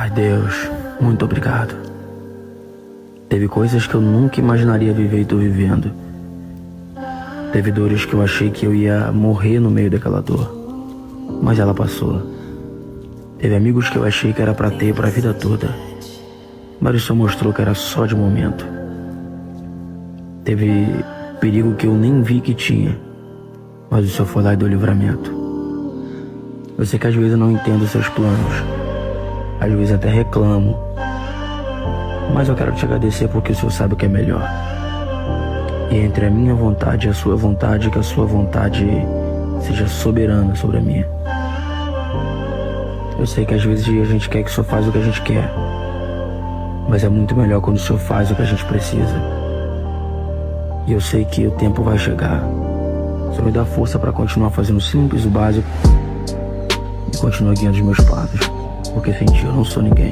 Ai, Deus, muito obrigado. Teve coisas que eu nunca imaginaria viver e tô vivendo. Teve dores que eu achei que eu ia morrer no meio daquela dor, mas ela passou. Teve amigos que eu achei que era pra ter pra vida toda, mas isso mostrou que era só de momento. Teve perigo que eu nem vi que tinha, mas o Senhor foi lá e deu livramento. Eu sei que às vezes eu não entendo os seus planos, às vezes até reclamo, mas eu quero te agradecer porque o Senhor sabe o que é melhor. E entre a minha vontade e a sua vontade, que a sua vontade seja soberana sobre a minha. Eu sei que às vezes a gente quer que o Senhor faz o que a gente quer, mas é muito melhor quando o Senhor faz o que a gente precisa. E eu sei que o tempo vai chegar. O Senhor me dá força para continuar fazendo o simples, o básico, e continuar guiando os meus passos, porque sem ti eu não sou ninguém.